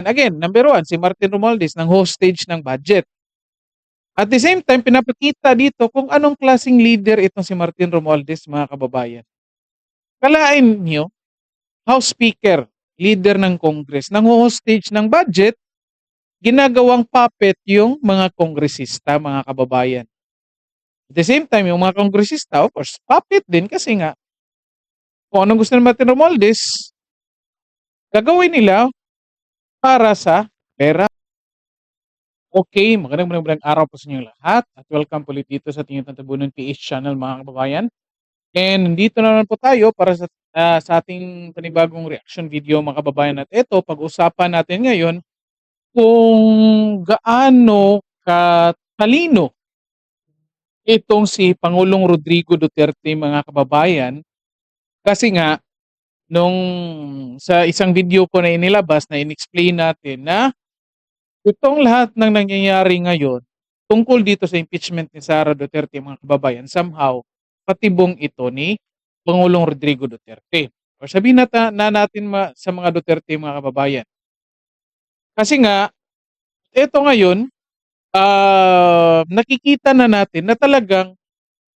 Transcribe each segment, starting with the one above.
Again, number one, si Martin Romualdez ng hostage ng budget. At the same time, pinapakita dito kung anong klaseng leader itong si Martin Romualdez, mga kababayan. Kalain niyo, House Speaker, leader ng Congress, nang hostage ng budget, ginagawang puppet yung mga kongresista, mga kababayan. At the same time, yung mga kongresista, of course, puppet din kasi nga, kung anong gusto ng Martin Romualdez, gagawin nila para sa pera. Okay, magandang araw po sa inyo lahat at welcome po ulit dito sa Tingin Tabunan PH channel, mga kababayan. And nandito na naman po tayo para sa ating panibagong reaction video, mga kababayan. At ito, pag-usapan natin ngayon kung gaano katalino itong si Pangulong Rodrigo Duterte, mga kababayan. Kasi nga, nung sa isang video ko na inilabas na in-explain natin na itong lahat ng nangyayari ngayon tungkol dito sa impeachment ni Sara Duterte, mga kababayan, somehow patibong ito ni Pangulong Rodrigo Duterte. O sabihin natin sa mga Duterte, mga kababayan. Kasi nga, ito ngayon, nakikita na natin na talagang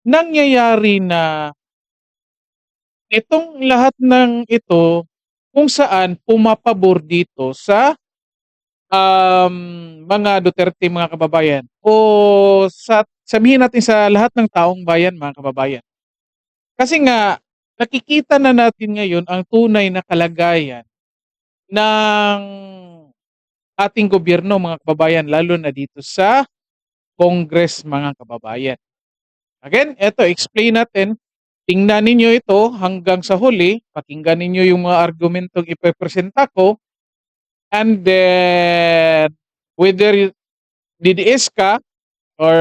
nangyayari na itong lahat ng ito kung saan pumapabor dito sa mga Duterte, mga kababayan, o sabihin natin sa lahat ng taong bayan, mga kababayan. Kasi nga nakikita na natin ngayon ang tunay na kalagayan ng ating gobyerno, mga kababayan, lalo na dito sa Congress, mga kababayan. Again, eto explain natin. Tingnan ninyo ito hanggang sa huli, pakinggan ninyo yung mga argumentong ipepresenta ko, and then whether DDS ka or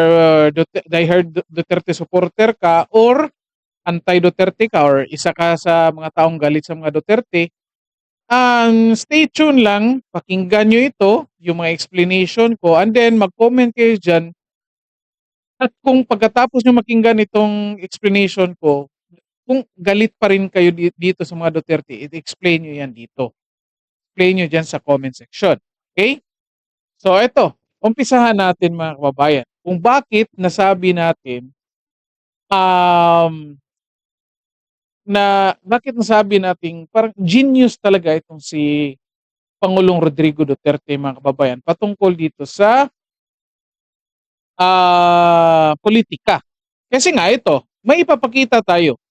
diehard Duterte supporter ka or anti-Duterte ka or isa ka sa mga taong galit sa mga Duterte, stay tuned lang, pakinggan nyo ito, yung mga explanation ko, and then mag-comment kayo dyan. At kung pagkatapos nyo makinggan itong explanation ko, kung galit pa rin kayo dito sa mga Duterte, i-explain nyo yan dito. Explain nyo dyan sa comment section. Okay? So, ito. Umpisahan natin, mga kababayan. Kung bakit nasabi natin bakit nasabi nating parang genius talaga itong si Pangulong Rodrigo Duterte, mga kababayan, patungkol dito sa politika. Kasi nga ito, may ipapakita tayo.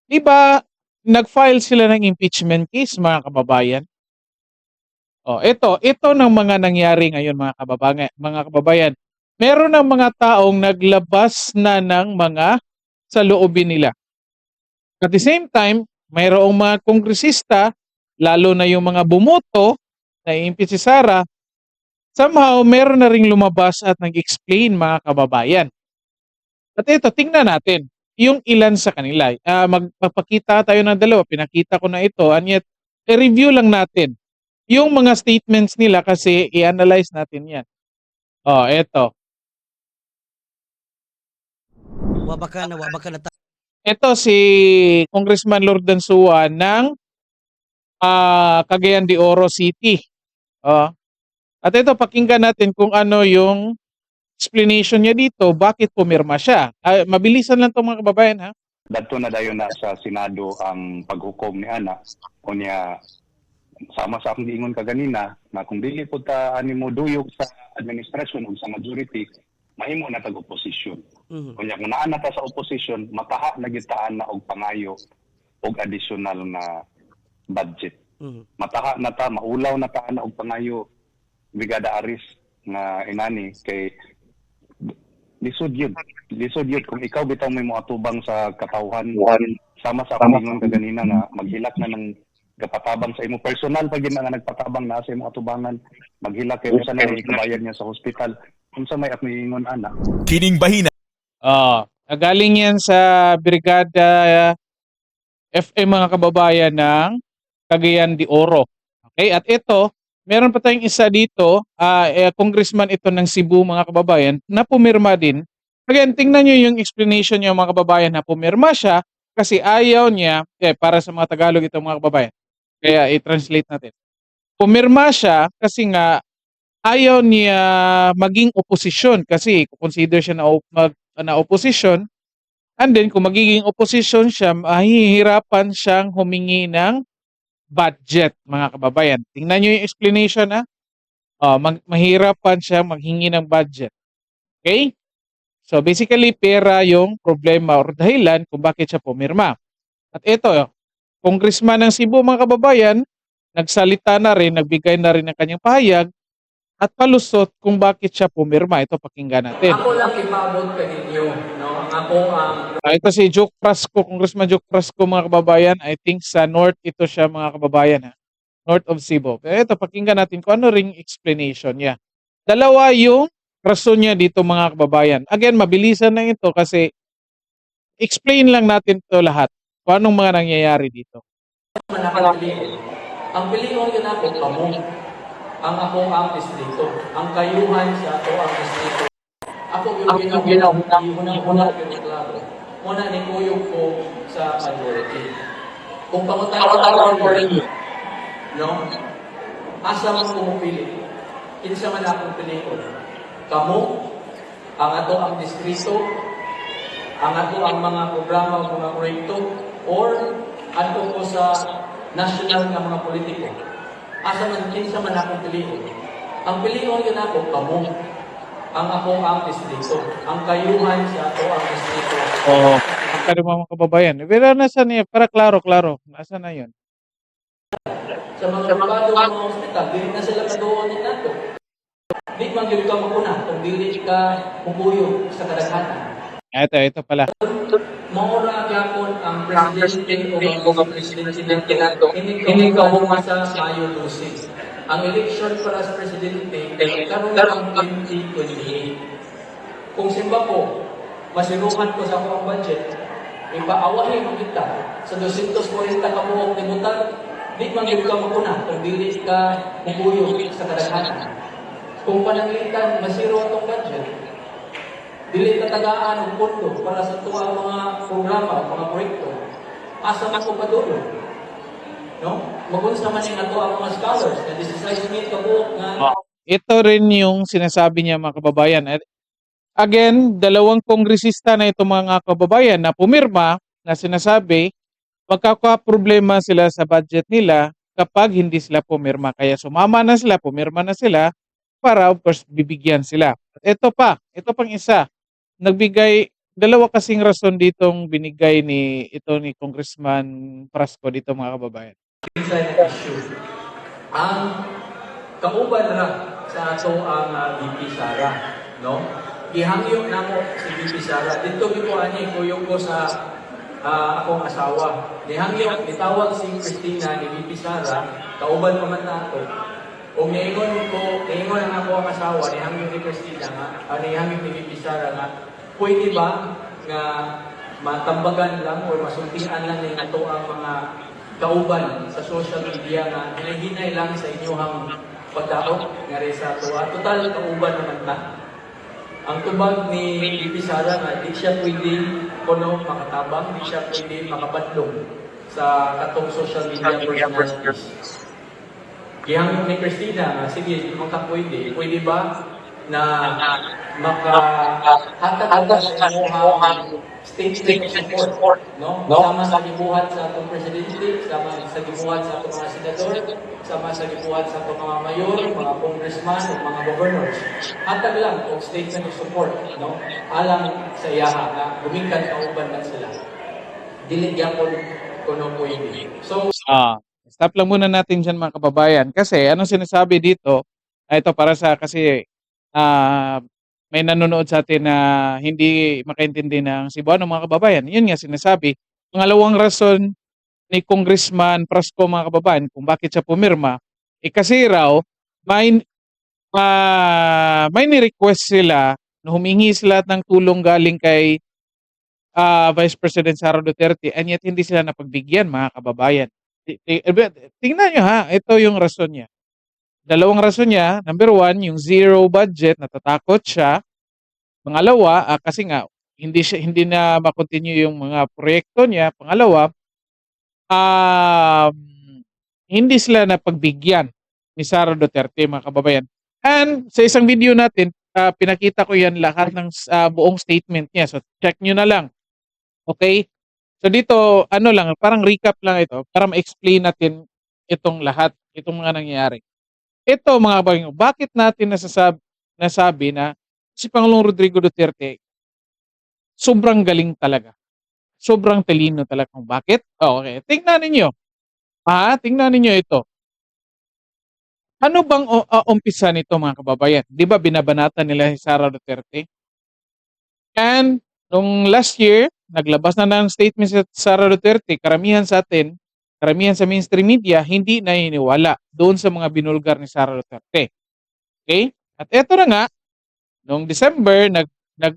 Diba, nag-file sila ng impeachment case, mga kababayan. Ito ng mga nangyari ngayon, mga kababayan. Meron ng mga taong naglabas na ng mga saloobin nila. At the same time, mayroong mga kongresista, lalo na yung mga bumoto na i-impeach si Sara, somehow meron na ring lumabas at nag-explain, mga kababayan. At ito, tingnan natin yung ilan sa kanila. Magpapakita tayo ng dalawa, pinakita ko na ito, and yet, i-review lang natin yung mga statements nila kasi i-analyze natin yan. Ito. Wabaka na Ito si Congressman Lord Dansua ng Cagayan de Oro City. At ito, pakinggan natin kung ano yung explanation niya dito, bakit pumirma siya. Mabilisan lang ito, mga kababayan, ha? Dadto na dayon na sa Senado ang paghukom ni Ana. Unya, sama sa akong giingon kaganina, na kung dili po ta ani mo duyog sa administrasyon o sa majority, mahimo na tag-opposition. Unya, kung naa na ta sa opposition, mataha na gitaan na og pangayo og additional na budget. Mataha na ta, maulaw na ta na og pangayo Brigada Aris na inani kay lisod yun kung ikaw bitaw may mga tubang sa katawhan, sama sa akong ingon kaganina nga maghilak na ng kapatabang sa imo personal pag na nga nagpatabang na sa imo atubangan, maghilak kay usa na ikabayad niya sa hospital unsa may akong ingon ana kining bahina. Galing yan sa Brigada FM, mga kababayan, ng Cagayan de Oro. Okay, at ito, meron pa tayong isa dito, congressman ito ng Cebu, mga kababayan, na pumirma din. Again, tingnan nyo yung explanation niya, mga kababayan, na pumirma siya kasi ayaw niya, para sa mga Tagalog ito, mga kababayan. Kaya i-translate natin. pumirma siya kasi nga ayaw niya maging oposisyon kasi consider siya na opposition, and then kung magiging opposition siya, mahihirapan siyang humingi ng budget, mga kababayan. Tingnan niyo yung explanation, mahirapan siyang maghingi ng budget. Okay? So basically, pera yung problema or dahilan kung bakit siya pumirma. At ito, congressman ng Cebu, mga kababayan, nagsalita na rin, nagbigay na rin ng kanyang pahayag at palusot kung bakit siya pumirma. Ito, pakinggan natin. Ako lang ipaabot ka ninyo, no? Ako ang Ito si Joke Frasco, Congressman Joke Frasco, mga kababayan. I think sa North ito siya, mga kababayan, North of Cebu. Pero ito, pakinggan natin kung ano ring explanation niya. Dalawa yung rason niya dito, mga kababayan. Again, mabilisan na ito kasi explain lang natin ito lahat. Kung anong mga nangyayari dito. manakapiliin. Ang pilion yun ako, kamo. Ang ako ang distrito. Ang kayuhan sa ako ang distrito. Ako yung ginahunang klaro. Muna ni kuyog ko sa majority. Kung pangutan ko rin no? Asa mo pumupili? Kinsa man akong pilion. Kamo, ang ato ang distrito, ang ato ang mga programa, mga proyekto, or ato ko sa national nga mga politiko. Asa man, kinsa man akong pilion. Ang pilion yun ako, kamo. Ang ako ang distrito. Ang kayuhan sa ako ang distrito. Oo. Ang mga kababayan. Pero nasa niya? Para klaro. Nasa na yun? Sa mga pribado ng mga hospital, dili na sila kaduon ni nato. Di man gyud ka makuna kung dili ka mukuyo sa kadaghanan. Ito pala. Maura gyapon ang presidente o ang presidente ng kinato. Hindi ka sa Mayo 12. Ang election para sa presidente karon ang 2028. Kung simba ko, masinuhan ko sa akong budget, ipaawahin mo kita sa 240 ka buok libutan, di man gyud ka makuna kung dili ka mukuyo sa kadaghanan. Kung pananglitan, masiro itong budget, dili tatagaan ang pondo para sa tuwa mga programa, mga proyekto, asa man ko padulo. No? Magunsa man yung ato ang mga scholars na 16 kabuok nga Ito rin yung sinasabi niya, mga kababayan. Again, dalawang kongresista na ito, mga kababayan, na pumirma na sinasabi magkakaproblema sila sa budget nila kapag hindi sila pumirma. Kaya sumama na sila, pumirma na sila para of course bibigyan sila. At ito pang isa. Dalawa kasing rason ditong binigay ni Congressman Frasco dito, mga kababayan. inside issue. Ang kauban ra sa ato ang VP Sara, no? Gihangyo namo si VP Sara. Dito gito ani kuyog ko sa akong asawa. Gihangyo gitawag si Christina ni VP Sara, kauban pa man nato. Kung niingon ang ako ang asawa, nihangyo ni Christina nga, nihangyo ni VP Sara nga, pwede ba nga matambagan lang o masultian lang ni ato ang mga kauban sa social media nga hinahinay lang sa inyohang pagdaog nga rin sa tuwa. Total kauban naman ta. Ang tubag ni VP Sara nga, di siya pwede kuno makatabang, di siya pwede makabadlong sa katong social media personalities. Kaya ni Christina, sige, pwede ba na makahatag sa inyong statement of support, no? Sama sa gibuhat sa atong presidente, sama sa gibuhat sa atong mga senador, sama sa gibuhat sa atong mga mayor, mga congressman, o mga governors. Hatag lang o statement of support, no? Alang sa iyaha na gumikan kauban lang sila. Dili gyapon kuno pwede. So, Stop lang muna natin dyan, mga kababayan. Kasi anong sinasabi dito, ito para sa kasi may nanonood sa atin na hindi makaintindi ng Cebuano, mga kababayan. Yun nga sinasabi. Pangalawang rason ni Congressman Frasco, mga kababayan, kung bakit siya pumirma, kasi raw may ni-request sila na humingi sila ng tulong galing kay Vice President Sara Duterte, and yet hindi sila napagbigyan, mga kababayan. Tingnan nyo, ito yung rason niya. Dalawang rason niya. Number one, yung zero budget, natatakot siya. Pangalawa, kasi nga hindi na ma-continue yung mga proyekto niya. Pangalawa, hindi sila napagbigyan ni Sara Duterte, mga kababayan. And sa isang video natin, pinakita ko yan lahat ng buong statement niya. So check nyo na lang. Okay? So dito, ano lang, parang recap lang ito para ma-explain natin itong lahat, itong mga nangyayari. Ito mga kababayan, bakit natin nasabi na si Pangulong Rodrigo Duterte sobrang galing talaga. Sobrang talino talaga. Kung bakit? Okay, tingnan ninyo. Tingnan ninyo ito. Ano bang umpisa nito mga kababayan? 'Di ba binabanatan nila si Sara Duterte? And nung last year, naglabas na ng statement si Sara Duterte, karamihan sa atin, karamihan sa mainstream media, hindi naniniwala doon sa mga binulgar ni Sara Duterte. Okay? At eto na nga, noong December,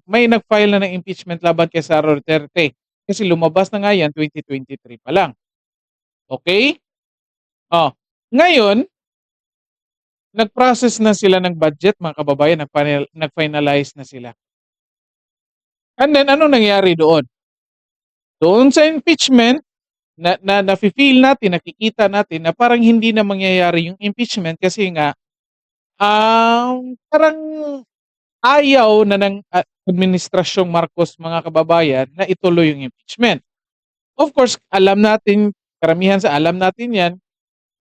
may nag-file na ng impeachment laban kay Sara Duterte. Kasi lumabas na nga yan 2023 pa lang. Okay? Ngayon, nag-process na sila ng budget, mga kababayan, nag-finalize na sila. And then, ano nangyari doon? Doon sa impeachment, nafe-feel natin, nakikita natin na parang hindi na mangyayari yung impeachment kasi nga, parang ayaw na ng administrasyong Marcos, mga kababayan, na ituloy yung impeachment. Of course, alam natin yan,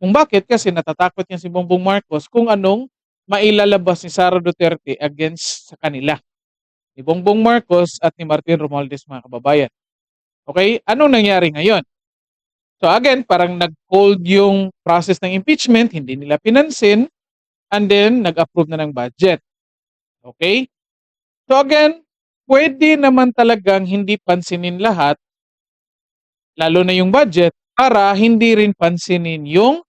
kung bakit, kasi natatakot yan si Bongbong Marcos kung anong mailalabas ni Sara Duterte against sa kanila. Ni Bongbong Marcos at ni Martin Romualdez, mga kababayan. Okay? Anong nangyari ngayon? So again, parang nag-hold yung process ng impeachment, hindi nila pinansin, and then nag-approve na ng budget. Okay? So again, pwede naman talagang hindi pansinin lahat, lalo na yung budget, para hindi rin pansinin yung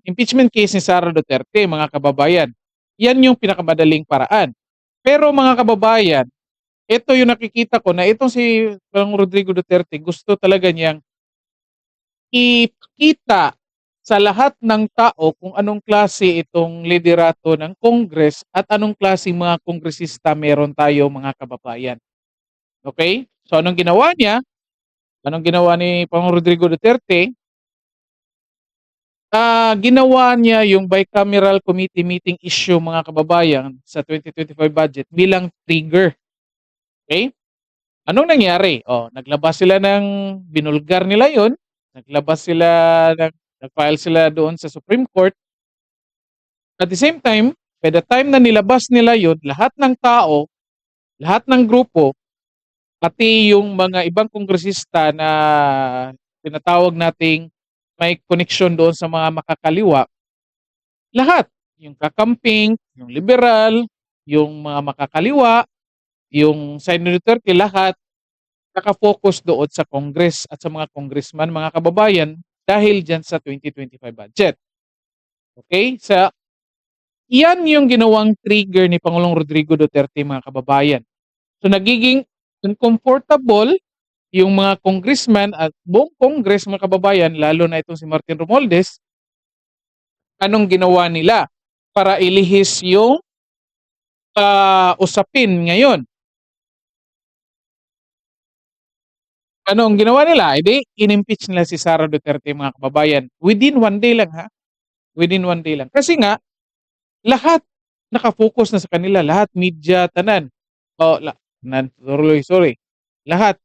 impeachment case ni Sara Duterte, mga kababayan. Yan yung pinakamadaling paraan. Pero mga kababayan, ito yung nakikita ko na itong si Pangulong Rodrigo Duterte gusto talaga niyang ipakita sa lahat ng tao kung anong klase itong liderato ng Congress at anong klase mga kongresista meron tayo, mga kababayan. Okay? So anong ginawa niya? Anong ginawa ni Pangulong Rodrigo Duterte? Ginawa niya yung bicameral committee meeting issue, mga kababayan, sa 2025 budget bilang trigger. Okay? Anong nangyari? Naglabas sila ng binulgar nila yon. Nag-file sila doon sa Supreme Court. At the same time, by the time na nilabas nila yon, lahat ng tao, lahat ng grupo, pati yung mga ibang kongresista na tinatawag nating may connection doon sa mga makakaliwa, lahat, yung kakamping, yung liberal, yung mga makakaliwa, yung Senator Duterte, lahat nakafocus doon sa Congress at sa mga congressman, mga kababayan, dahil dyan sa 2025 budget. Okay? Yan yung ginawang trigger ni Pangulong Rodrigo Duterte, mga kababayan. So nagiging uncomfortable yung mga congressman at buong Congress, mga kababayan, lalo na itong si Martin Romualdez. Anong ginawa nila para ilihis yung usapin ngayon? Anong ginawa nila? In-impeach nila si Sara Duterte, mga kababayan. Within 1 day lang, ha? Within 1 day lang. Kasi nga, lahat nakafocus na sa kanila. Lahat, media, tanan. Sorry. Lahat,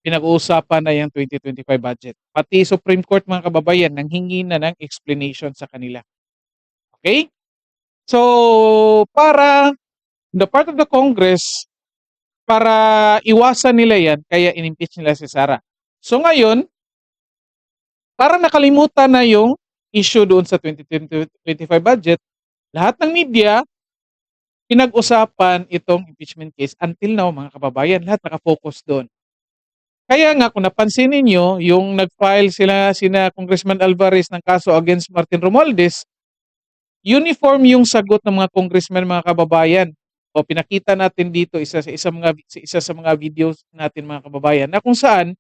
pinag-uusapan na yung 2025 budget. Pati Supreme Court, mga kababayan, nanghingi na ng explanation sa kanila. Okay? So, para the part of the Congress, para iwasan nila yan, kaya in-impeach nila si Sara. So ngayon, para nakalimutan na yung issue doon sa 2025 budget, lahat ng media, pinag-usapan itong impeachment case until now, mga kababayan, lahat nakafocus doon. Kaya nga, kung napansin ninyo, yung nag-file sina Congressman Alvarez ng kaso against Martin Romualdez, uniform yung sagot ng mga congressman, mga kababayan. Pinakita natin dito isa sa mga videos natin, mga kababayan, na kung saan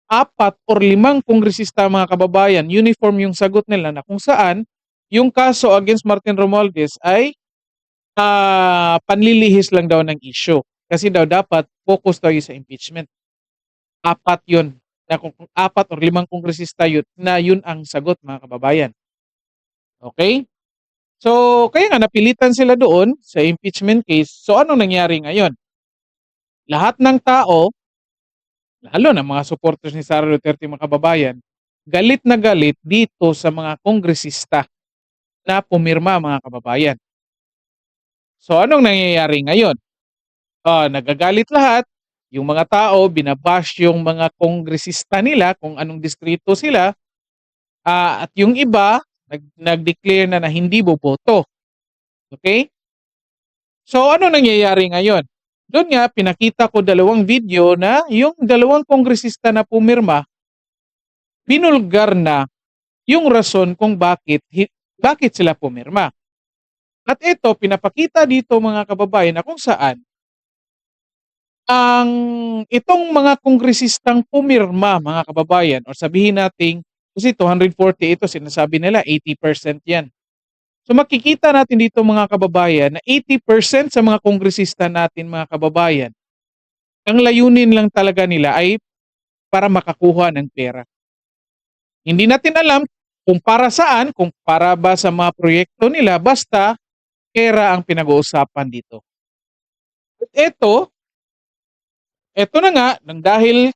4 or 5 kongresista, mga kababayan, uniform yung sagot nila na kung saan yung kaso against Martin Romualdez ay panlilihis lang daw ng issue. Kasi daw dapat focus tayo sa impeachment. 4 yun. na kung 4 or 5 kongresista yun, na yun ang sagot mga kababayan. Okay? So, kaya nga napilitan sila doon sa impeachment case. So, anong nangyari ngayon? Lahat ng tao, lalo na mga supporters ni Sara Duterte mga kababayan, galit na galit dito sa mga kongresista na pumirma mga kababayan. So, anong nangyayari ngayon? Nagagalit lahat. Yung mga tao, binabash yung mga kongresista nila kung anong distrito sila. At yung iba, nag-declare na hindi boboto. Okay? So, ano nangyayari ngayon? Doon nga, pinakita ko 2 video na yung 2 kongresista na pumirma, binulgar na yung rason kung bakit sila pumirma. At ito, pinapakita dito mga kababayan na kung saan itong mga kongresistang pumirma mga kababayan, o sabihin nating, kasi 240 ito, sinasabi nila 80% yan. So makikita natin dito mga kababayan na 80% sa mga kongresista natin mga kababayan, ang layunin lang talaga nila ay para makakuha ng pera. Hindi natin alam kung para saan, kung para ba sa mga proyekto nila, basta pera ang pinag-uusapan dito. At ito na nga, dahil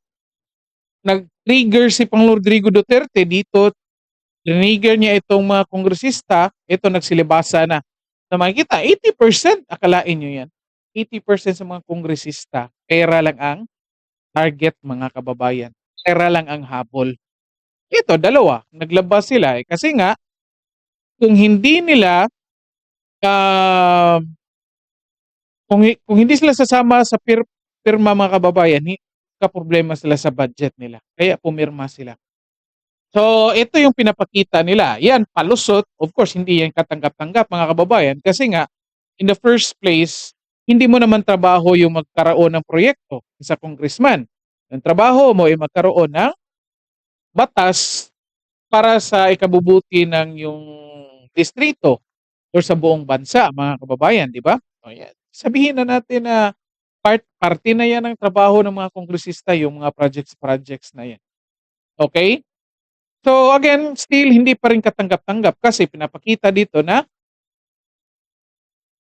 nag-trigger si Pangulong Rodrigo Duterte dito, trigger niya itong mga kongresista, ito nagsilibasa na. Na makikita, 80%, akalain nyo yan, 80% sa mga kongresista, pera lang ang target mga kababayan. Pera lang ang habol. Ito, 2, naglabas sila kasi nga, kung hindi nila, kung hindi sila sasama sa pirma mga kababayan, kaproblema sila sa budget nila. Kaya pumirma sila. So, ito yung pinapakita nila. Yan, palusot. Of course, hindi yan katanggap-tanggap mga kababayan. Kasi nga, in the first place, hindi mo naman trabaho yung magkaroon ng proyekto sa congressman. Ang trabaho mo ay magkaroon ng batas para sa ikabubuti ng yung distrito o sa buong bansa, mga kababayan, di ba? O yan. Sabihin na natin na parte na yan ng trabaho ng mga kongresista, yung mga projects na yan. Okay? So again, still hindi pa rin katanggap-tanggap kasi pinapakita dito na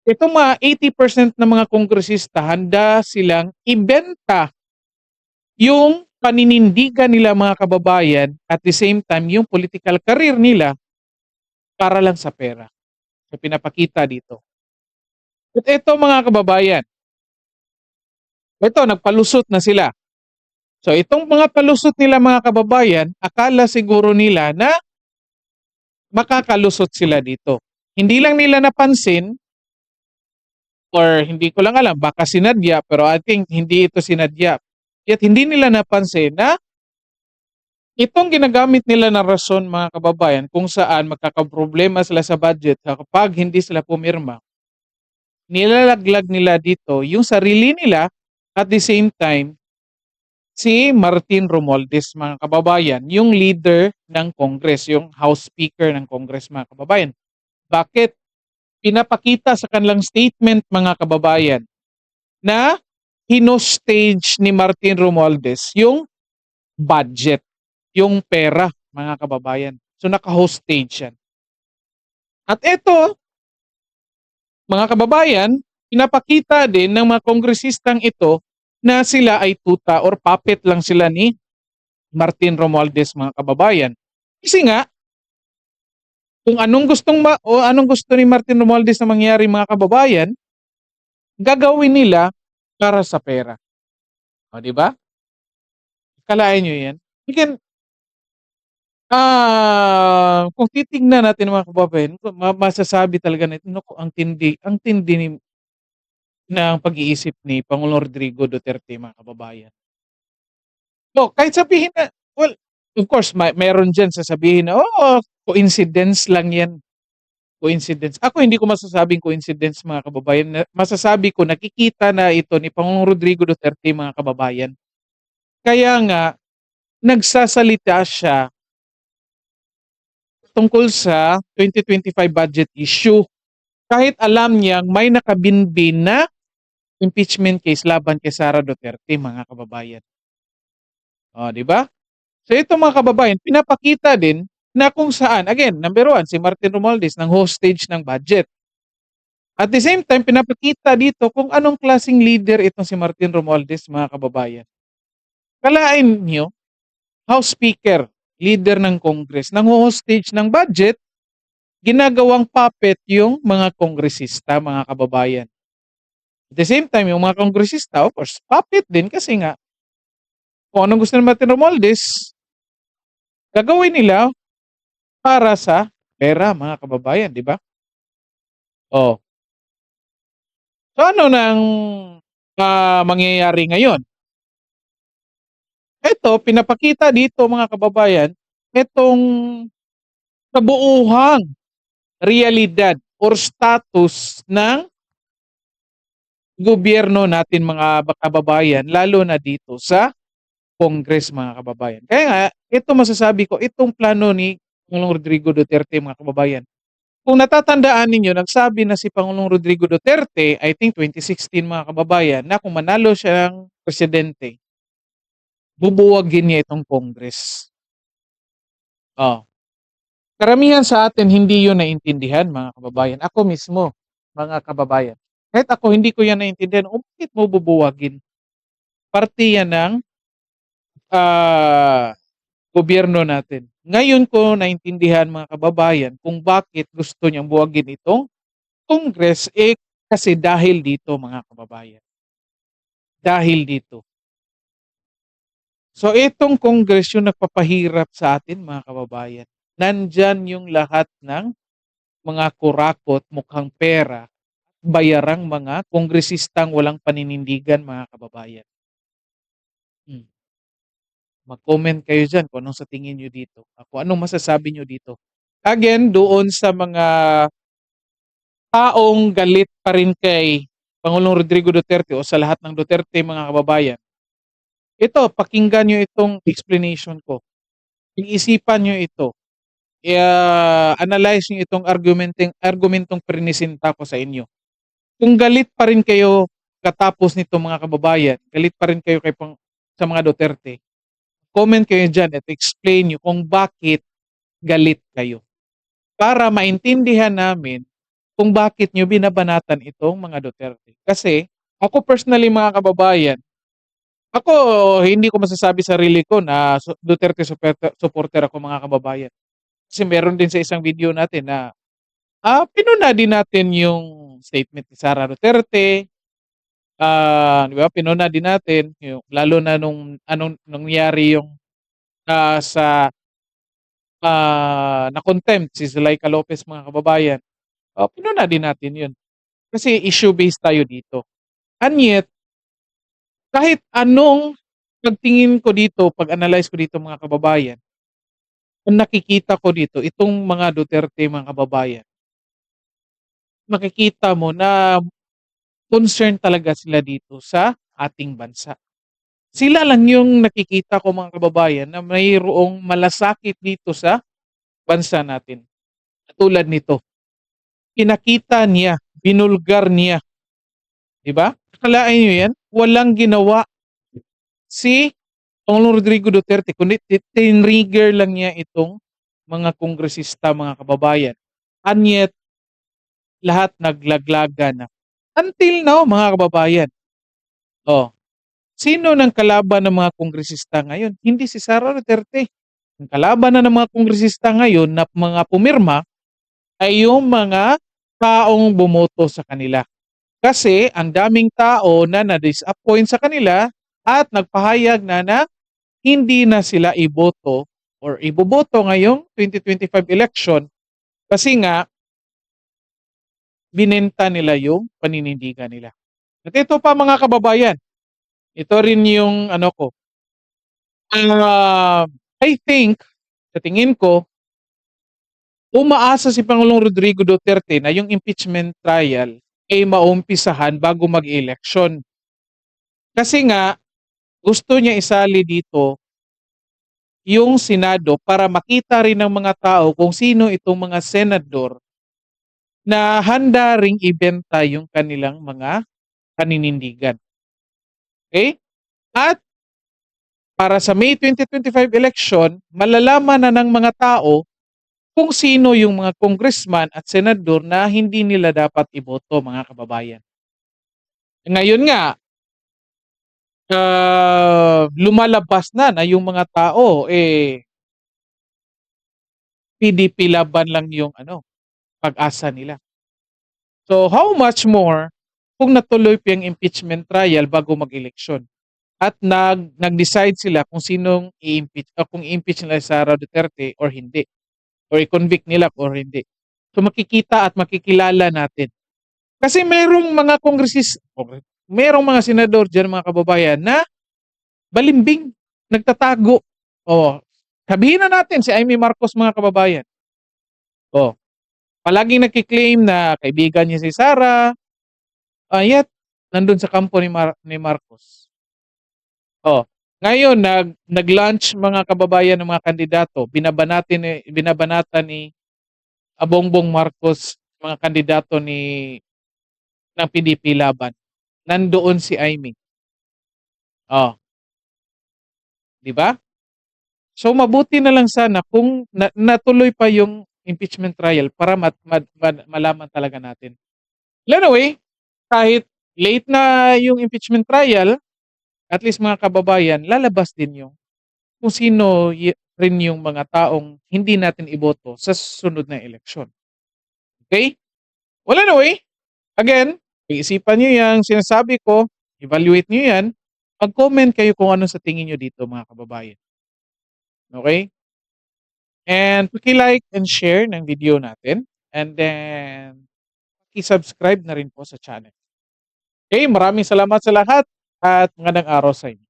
itong mga 80% ng mga kongresista handa silang ibenta yung paninindigan nila mga kababayan at the same time yung political career nila para lang sa pera. So pinapakita dito. At ito mga kababayan, ito nagpalusot na sila. So itong mga palusot nila mga kababayan, akala siguro nila na makakalusot sila dito. Hindi lang nila napansin, or hindi ko lang alam, baka sinadya, pero I think hindi ito sinadya. Yet hindi nila napansin na itong ginagamit nila na rason mga kababayan kung saan magkakaproblema sila sa budget kapag hindi sila pumirma, nilalaglag nila dito yung sarili nila at the same time si Martin Romualdez mga kababayan, yung leader ng Congress, yung House Speaker ng Congress mga kababayan. Bakit? Pinapakita sa kanilang statement mga kababayan na hinostage ni Martin Romualdez yung budget, yung pera mga kababayan. So naka-hostage yan. At ito, mga kababayan, pinapakita din ng mga kongresistang ito na sila ay tuta or puppet lang sila ni Martin Romualdez mga kababayan. Kasi nga, kung anong gusto ni Martin Romualdez na mangyari mga kababayan, gagawin nila para sa pera. O, di ba? Kalain nyo yan. Again, kung titignan natin mga kababayan, masasabi talaga na ito, ang tindi ng pag-iisip ni Pangulong Rodrigo Duterte mga kababayan. So, kahit sabihin na, well, of course, meron dyan sasabihin na, coincidence lang yan. Coincidence. Ako hindi ko masasabing coincidence mga kababayan. Masasabi ko, nakikita na ito ni Pangulong Rodrigo Duterte mga kababayan. Kaya nga, nagsasalita siya tungkol sa 2025 budget issue. Kahit alam niyang may nakabinbin na impeachment case laban kay Sara Duterte mga kababayan. O, di ba? So ito mga kababayan, pinapakita din na kung saan, again, number 1, si Martin Romualdez ng hostage ng budget. At the same time, pinapakita dito kung anong klaseng leader itong si Martin Romualdez, mga kababayan. Kalain nyo, House Speaker, leader ng Congress, nang hostage ng budget, ginagawang puppet yung mga kongresista, mga kababayan. At the same time, yung mga kongresista, of course, puppet din kasi nga, kung anong gusto ng Martin Romualdez, gagawin nila para sa pera, mga kababayan, di ba? Oh. So ano nang mangyayari ngayon? Ito, pinapakita dito mga kababayan, itong kabuuhang realidad or status ng gobyerno natin mga kababayan, lalo na dito sa Congress mga kababayan. Kaya nga, ito masasabi ko, itong plano ni Pangulong Rodrigo Duterte mga kababayan. Kung natatandaan ninyo, nagsabi na si Pangulong Rodrigo Duterte, I think 2016 mga kababayan, na kung manalo siya ng presidente, bubuwagin niya itong Congress. Oh. Karamihan sa atin hindi yun naintindihan mga kababayan. Ako mismo, mga kababayan. Kahit ako hindi ko yan naintindihan, bakit mo bubuwagin? Parte yan ng gobyerno natin. Ngayon ko naintindihan mga kababayan kung bakit gusto niyang buwagin itong Congress kasi dahil dito mga kababayan. Dahil dito. So itong Congress yung nagpapahirap sa atin mga kababayan. Nandyan yung lahat ng mga kurakot, mukhang pera, bayarang mga kongresistang walang paninindigan mga kababayan. Mag-comment kayo dyan kung anong sa tingin nyo dito. Kung anong masasabi nyo dito. Again, doon sa mga taong galit pa rin kay Pangulong Rodrigo Duterte o sa lahat ng Duterte mga kababayan. Ito, pakinggan nyo itong explanation ko. Iisipan nyo ito. Analyze nyo itong argumentong prinisinta ko sa inyo. Kung galit pa rin kayo katapos nito mga kababayan, galit pa rin kayo sa mga Duterte, comment kayo dyan at explain nyo kung bakit galit kayo. Para maintindihan namin kung bakit nyo binabanatan itong mga Duterte. Kasi ako personally mga kababayan, ako hindi ko masasabi sarili ko na Duterte supporter ako mga kababayan. Kasi meron din sa isang video natin na pinuna din natin yung statement ni Sara Duterte. Di ba? Pinuna din natin yung, lalo na nung anong nangyari yung sa na-contempt si Zuleika Lopez mga kababayan. Pinuna din natin yun. Kasi issue-based tayo dito. And yet, kahit anong pagtingin ko dito, pag-analyze ko dito mga kababayan, kung nakikita ko dito, itong mga Duterte mga kababayan, makikita mo na concern talaga sila dito sa ating bansa. Sila lang yung nakikita ko mga kababayan na mayroong malasakit dito sa bansa natin. Tulad nito. Pinakita niya, binulgar niya. Diba? Akalain nyo yan? Walang ginawa si Pangulong Rodrigo Duterte, kundi tinrigger lang niya itong mga kongresista, mga kababayan. And yet, lahat naglaglaga na. Until now, mga kababayan. Sino ng kalaban ng mga kongresista ngayon? Hindi si Sara Duterte. Ang kalaban na ng mga kongresista ngayon na mga pumirma ay yung mga taong bumoto sa kanila. Kasi ang daming tao na na-disappoint sa kanila at nagpahayag na hindi na sila iboto or iboboto ngayong 2025 election kasi nga binenta nila yung paninindigan nila. At ito pa mga kababayan, ito rin yung ko. I think, sa tingin ko, umaasa si Pangulong Rodrigo Duterte na yung impeachment trial ay maumpisahan bago mag-election. Kasi nga, gusto niya isali dito yung Senado para makita rin ng mga tao kung sino itong mga senador na handa ring ibenta yung kanilang mga paninindigan. Okay? At para sa May 2025 election, malalaman na ng mga tao kung sino yung mga congressman at senador na hindi nila dapat iboto, mga kababayan. Ngayon nga, lumalabas na yung mga tao, PDP laban lang yung pag-asa nila. So how much more kung natuloy pa yung impeachment trial bago mag-eleksyon at nag-decide sila kung sinong i-impeach o kung i-impeach nila si Sara Duterte or hindi, or i-convict nila or hindi. So makikita at makikilala natin. Kasi merong mga merong mga senador diyan, mga kababayan, na balimbing, nagtatago. Sabihin na natin si Amy Marcos, mga kababayan. Palaging nagki-claim na kaibigan niya si Sara, yet nandun sa kampo ni Marcos. Ngayon nag-launch, mga kababayan, ng mga kandidato, binabanatan ni Bongbong Marcos mga kandidato ng PDP laban. Nandoon si Amy. 'Di ba? So mabuti na lang sana kung natuloy pa yung impeachment trial para malaman talaga natin. Anyway, kahit late na yung impeachment trial, at least, mga kababayan, lalabas din yung kung sino rin yung mga taong hindi natin iboto sa susunod na eleksyon. Okay? Well, anyway, again, pag-isipan nyo yung sinasabi ko, evaluate nyo yan, mag-comment kayo kung ano sa tingin nyo dito, mga kababayan. Okay? And paki-like and share ng video natin, and then paki-subscribe na rin po sa channel. Okay, maraming salamat sa lahat at magandang araw sa inyo.